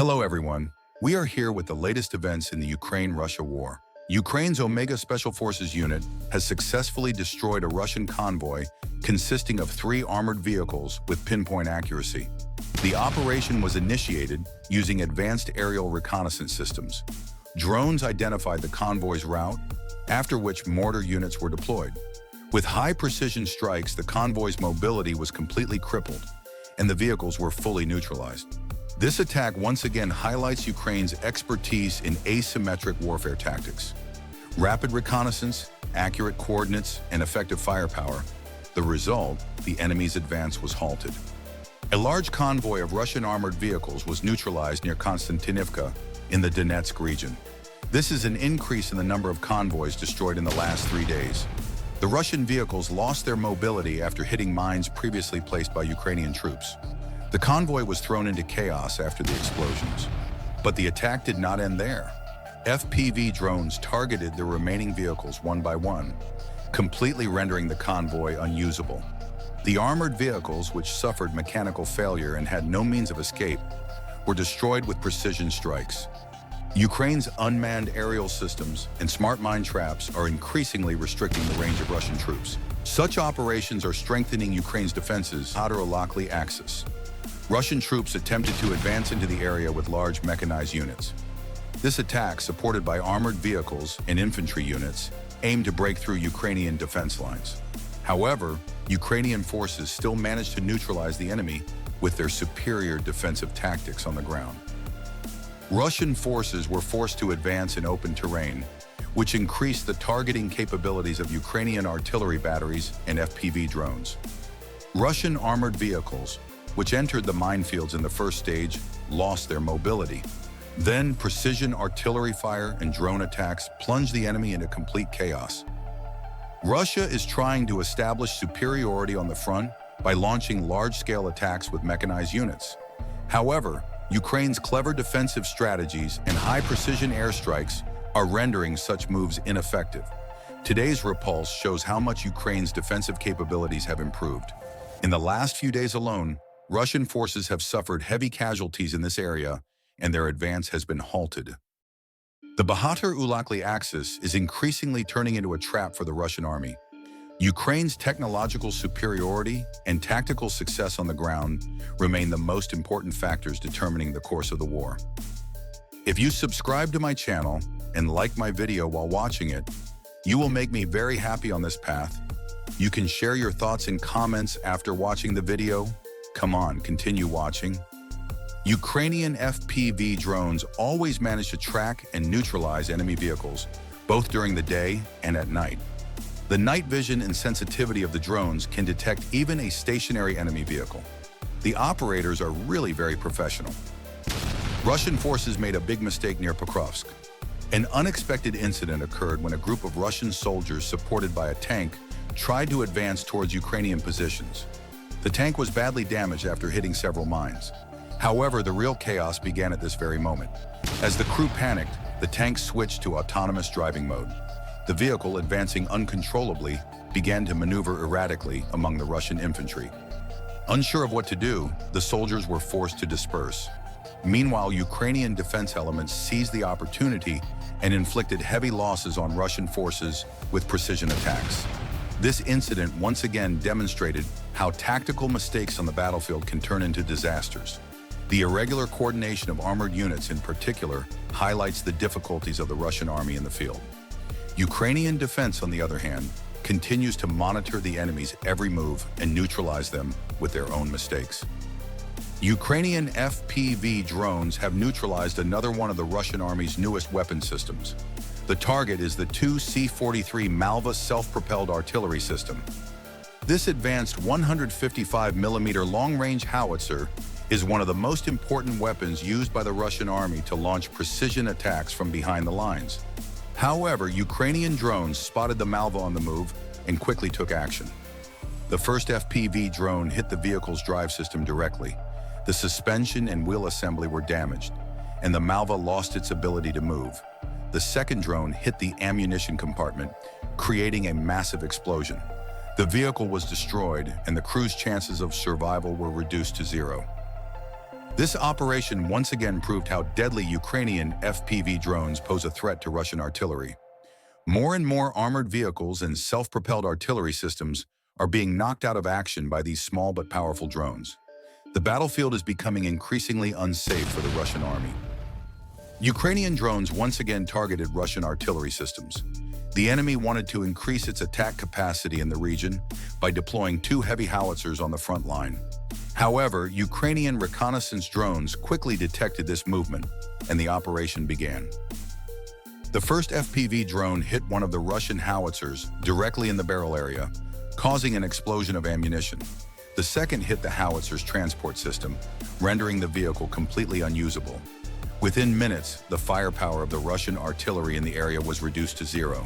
Hello everyone, we are here with the latest events in the Ukraine-Russia war. Ukraine's Omega Special Forces unit has successfully destroyed a Russian convoy consisting of 3 armored vehicles with pinpoint accuracy. The operation was initiated using advanced aerial reconnaissance systems. Drones identified the convoy's route, after which mortar units were deployed. With high-precision strikes, the convoy's mobility was completely crippled, and the vehicles were fully neutralized. This attack once again highlights Ukraine's expertise in asymmetric warfare tactics. Rapid reconnaissance, accurate coordinates, and effective firepower. The result, the enemy's advance was halted. A large convoy of Russian armored vehicles was neutralized near Konstantinivka in the Donetsk region. This is an increase in the number of convoys destroyed in the last 3 days. The Russian vehicles lost their mobility after hitting mines previously placed by Ukrainian troops. The convoy was thrown into chaos after the explosions. But the attack did not end there. FPV drones targeted the remaining vehicles one by one, completely rendering the convoy unusable. The armored vehicles, which suffered mechanical failure and had no means of escape, were destroyed with precision strikes. Ukraine's unmanned aerial systems and smart mine traps are increasingly restricting the range of Russian troops. Such operations are strengthening Ukraine's defenses on the Ulakli axis. Russian troops attempted to advance into the area with large mechanized units. This attack, supported by armored vehicles and infantry units, aimed to break through Ukrainian defense lines. However, Ukrainian forces still managed to neutralize the enemy with their superior defensive tactics on the ground. Russian forces were forced to advance in open terrain, which increased the targeting capabilities of Ukrainian artillery batteries and FPV drones. Russian armored vehicles, which entered the minefields in the first stage, lost their mobility. Then precision artillery fire and drone attacks plunged the enemy into complete chaos. Russia is trying to establish superiority on the front by launching large-scale attacks with mechanized units. However, Ukraine's clever defensive strategies and high-precision airstrikes are rendering such moves ineffective. Today's repulse shows how much Ukraine's defensive capabilities have improved. In the last few days alone, Russian forces have suffered heavy casualties in this area, and their advance has been halted. The Bahatur-Ulakli axis is increasingly turning into a trap for the Russian army. Ukraine's technological superiority and tactical success on the ground remain the most important factors determining the course of the war. If you subscribe to my channel and like my video while watching it, you will make me very happy on this path. You can share your thoughts in comments after watching the video. Come on, continue watching. Ukrainian FPV drones always manage to track and neutralize enemy vehicles, both during the day and at night. The night vision and sensitivity of the drones can detect even a stationary enemy vehicle. The operators are really very professional. Russian forces made a big mistake near Pokrovsk. An unexpected incident occurred when a group of Russian soldiers supported by a tank tried to advance towards Ukrainian positions. The tank was badly damaged after hitting several mines. However, the real chaos began at this very moment. As the crew panicked, the tank switched to autonomous driving mode. The vehicle, advancing uncontrollably, began to maneuver erratically among the Russian infantry. Unsure of what to do, the soldiers were forced to disperse. Meanwhile, Ukrainian defense elements seized the opportunity and inflicted heavy losses on Russian forces with precision attacks. This incident once again demonstrated how tactical mistakes on the battlefield can turn into disasters. The irregular coordination of armored units in particular highlights the difficulties of the Russian army in the field. Ukrainian defense, on the other hand, continues to monitor the enemy's every move and neutralize them with their own mistakes. Ukrainian FPV drones have neutralized another one of the Russian army's newest weapon systems. The target is the 2 C-43 Malva self-propelled artillery system. This advanced 155mm long-range howitzer is one of the most important weapons used by the Russian army to launch precision attacks from behind the lines. However, Ukrainian drones spotted the Malva on the move and quickly took action. The first FPV drone hit the vehicle's drive system directly. The suspension and wheel assembly were damaged, and the Malva lost its ability to move. The second drone hit the ammunition compartment, creating a massive explosion. The vehicle was destroyed, and the crew's chances of survival were reduced to 0. This operation once again proved how deadly Ukrainian FPV drones pose a threat to Russian artillery. More and more armored vehicles and self-propelled artillery systems are being knocked out of action by these small but powerful drones. The battlefield is becoming increasingly unsafe for the Russian army. Ukrainian drones once again targeted Russian artillery systems. The enemy wanted to increase its attack capacity in the region by deploying 2 heavy howitzers on the front line. However, Ukrainian reconnaissance drones quickly detected this movement, and the operation began. The first FPV drone hit one of the Russian howitzers directly in the barrel area, causing an explosion of ammunition. The second hit the howitzer's transport system, rendering the vehicle completely unusable. Within minutes, the firepower of the Russian artillery in the area was reduced to 0.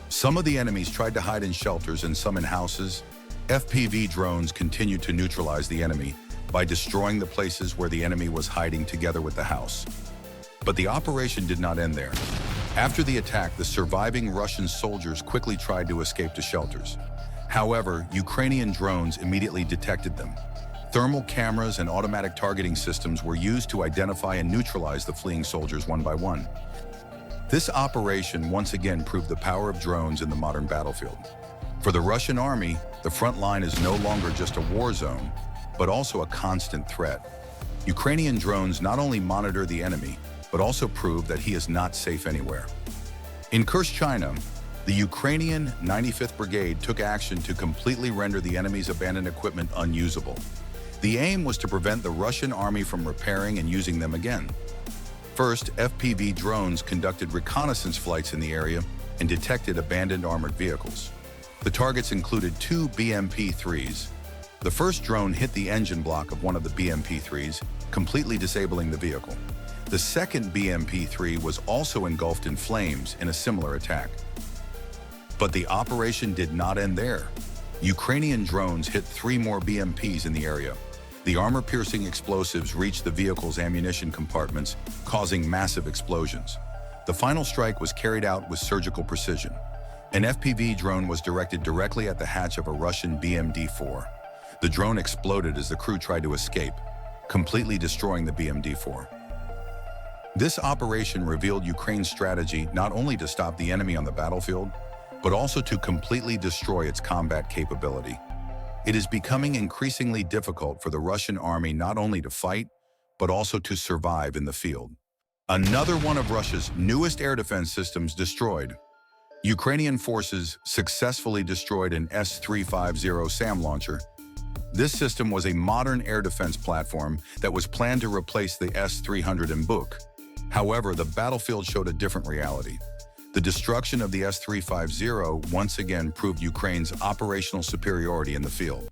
Some of the enemies tried to hide in shelters and some in houses. FPV drones continued to neutralize the enemy by destroying the places where the enemy was hiding together with the house. But the operation did not end there. After the attack, the surviving Russian soldiers quickly tried to escape to shelters. However, Ukrainian drones immediately detected them. Thermal cameras and automatic targeting systems were used to identify and neutralize the fleeing soldiers one by one. This operation once again proved the power of drones in the modern battlefield. For the Russian army, the front line is no longer just a war zone, but also a constant threat. Ukrainian drones not only monitor the enemy, but also prove that he is not safe anywhere. In Kursk, China, the Ukrainian 95th Brigade took action to completely render the enemy's abandoned equipment unusable. The aim was to prevent the Russian army from repairing and using them again. First, FPV drones conducted reconnaissance flights in the area and detected abandoned armored vehicles. The targets included 2 BMP-3s. The first drone hit the engine block of one of the BMP-3s, completely disabling the vehicle. The second BMP-3 was also engulfed in flames in a similar attack. But the operation did not end there. Ukrainian drones hit 3 more BMPs in the area. The armor-piercing explosives reached the vehicle's ammunition compartments, causing massive explosions. The final strike was carried out with surgical precision. An FPV drone was directed directly at the hatch of a Russian BMD-4. The drone exploded as the crew tried to escape, completely destroying the BMD-4. This operation revealed Ukraine's strategy not only to stop the enemy on the battlefield, but also to completely destroy its combat capability. It is becoming increasingly difficult for the Russian army not only to fight, but also to survive in the field. Another one of Russia's newest air defense systems destroyed. Ukrainian forces successfully destroyed an S-350 SAM launcher. This system was a modern air defense platform that was planned to replace the S-300 in Buk. However, the battlefield showed a different reality. The destruction of the S-350 once again proved Ukraine's operational superiority in the field.